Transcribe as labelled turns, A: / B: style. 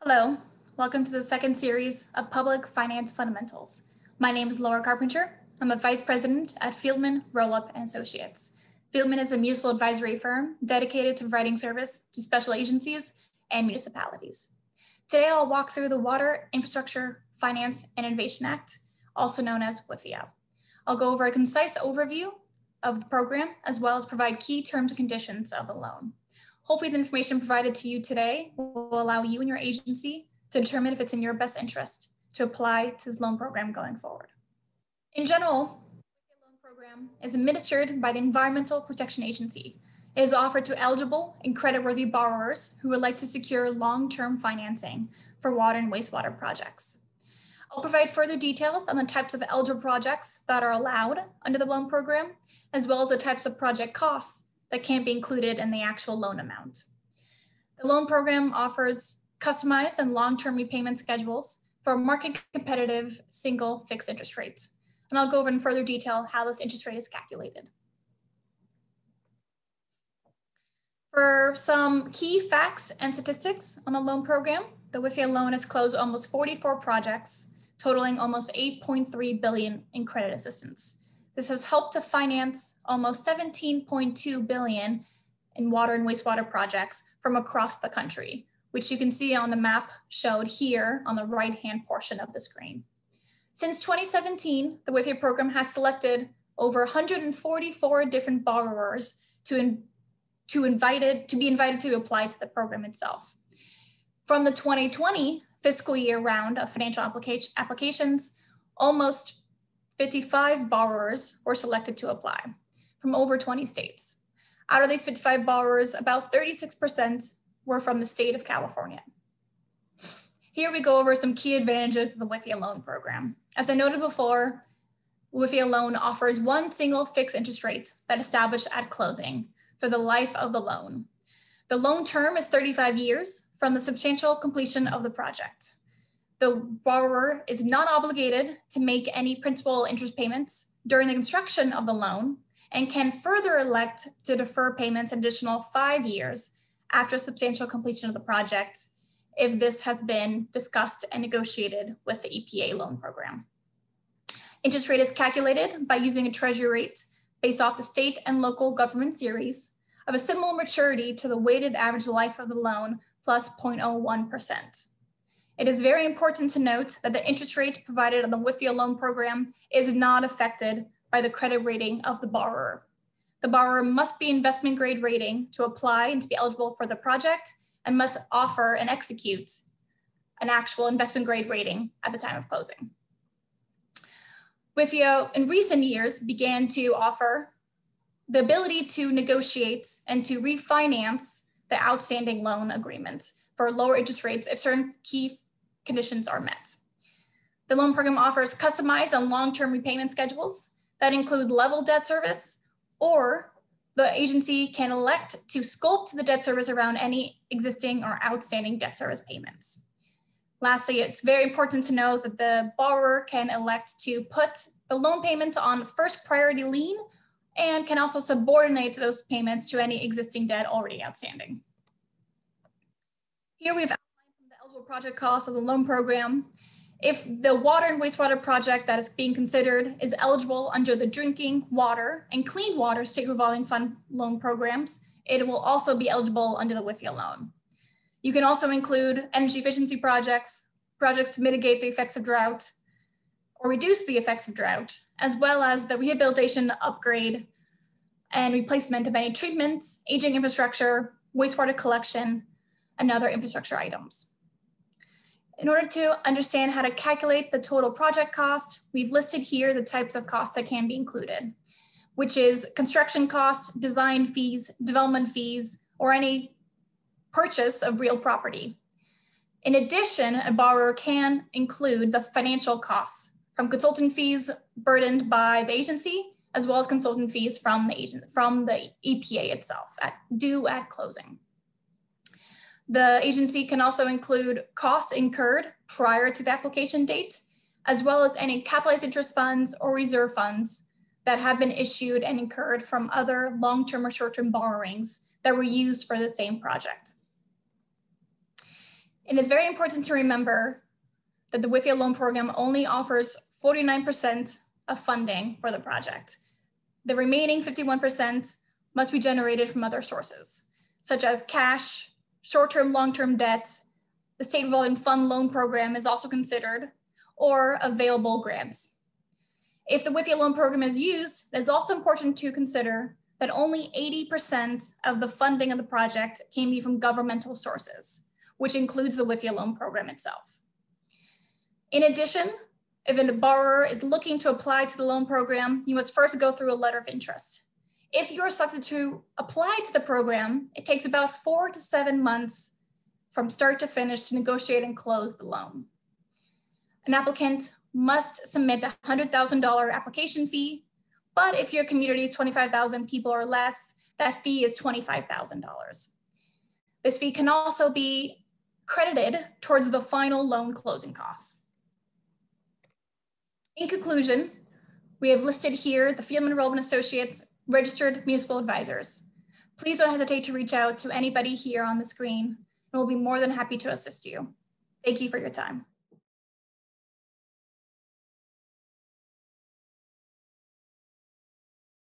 A: Hello, welcome to the second series of Public Finance Fundamentals. My name is Laura Carpenter. I'm a vice president at Fieldman, Rollup & Associates. Fieldman is a municipal advisory firm dedicated to providing service to special agencies and municipalities. Today, I'll walk through the Water Infrastructure Finance and Innovation Act, also known as WIFIA. I'll go over a concise overview of the program, as well as provide key terms and conditions of the loan. Hopefully the information provided to you today will allow you and your agency to determine if it's in your best interest to apply to this loan program going forward. In general, the loan program is administered by the Environmental Protection Agency. It is offered to eligible and creditworthy borrowers who would like to secure long-term financing for water and wastewater projects. I'll provide further details on the types of eligible projects that are allowed under the loan program, as well as the types of project costs that can't be included in the actual loan amount. The loan program offers customized and long-term repayment schedules for market competitive single fixed interest rates. And I'll go over in further detail how this interest rate is calculated. For some key facts and statistics on the loan program, the WIFIA loan has closed almost 44 projects, totaling almost $8.3 billion in credit assistance. This has helped to finance almost $17.2 billion in water and wastewater projects from across the country, which you can see on the map showed here on the right-hand portion of the screen. Since 2017, the WIFIA program has selected over 144 different borrowers to be invited to apply to the program itself. From the 2020 fiscal year round of financial applications, almost 55 borrowers were selected to apply from over 20 states. Out of these 55 borrowers, about 36% were from the state of California. Here we go over some key advantages of the WIFIA loan program. As I noted before, WIFIA loan offers one single fixed interest rate that is established at closing for the life of the loan. The loan term is 35 years from the substantial completion of the project. The borrower is not obligated to make any principal interest payments during the construction of the loan and can further elect to defer payments an additional 5 years after substantial completion of the project if this has been discussed and negotiated with the EPA loan program. Interest rate is calculated by using a treasury rate based off the state and local government series of a similar maturity to the weighted average life of the loan plus 0.01%. It is very important to note that the interest rate provided on the WIFIA loan program is not affected by the credit rating of the borrower. The borrower must be investment grade rating to apply and to be eligible for the project and must offer and execute an actual investment grade rating at the time of closing. WIFIA in recent years began to offer the ability to negotiate and to refinance the outstanding loan agreement for lower interest rates if certain key conditions are met. The loan program offers customized and long-term repayment schedules that include level debt service, or the agency can elect to sculpt the debt service around any existing or outstanding debt service payments. Lastly, it's very important to know that the borrower can elect to put the loan payments on first priority lien and can also subordinate those payments to any existing debt already outstanding. Here we've outlined the eligible project costs of the loan program. If the water and wastewater project that is being considered is eligible under the drinking water and clean water state revolving fund loan programs, it will also be eligible under the WIFIA loan. You can also include energy efficiency projects, projects to mitigate the effects of drought or reduce the effects of drought, as well as the rehabilitation, upgrade, and replacement of any treatments, aging infrastructure, wastewater collection, and other infrastructure items. In order to understand how to calculate the total project cost, we've listed here the types of costs that can be included, which is construction costs, design fees, development fees, or any purchase of real property. In addition, a borrower can include the financial costs from consultant fees burdened by the agency, as well as consultant fees from the EPA itself due at closing. The agency can also include costs incurred prior to the application date, as well as any capitalized interest funds or reserve funds that have been issued and incurred from other long-term or short-term borrowings that were used for the same project. It is very important to remember that the WIFIA loan program only offers 49% of funding for the project. The remaining 51% must be generated from other sources, such as cash, short-term, long-term debt. The state revolving fund loan program is also considered, or available grants. If the WIFIA loan program is used, it is also important to consider that only 80% of the funding of the project can be from governmental sources, which includes the WIFIA loan program itself. In addition, if a borrower is looking to apply to the loan program, you must first go through a letter of interest. If you are selected to apply to the program, it takes about 4 to 7 months from start to finish to negotiate and close the loan. An applicant must submit a $100,000 application fee, but if your community is 25,000 people or less, that fee is $25,000. This fee can also be credited towards the final loan closing costs. In conclusion, we have listed here the Fieldman Relevant Associates registered municipal advisors. Please don't hesitate to reach out to anybody here on the screen, and we'll be more than happy to assist you. Thank you for your time.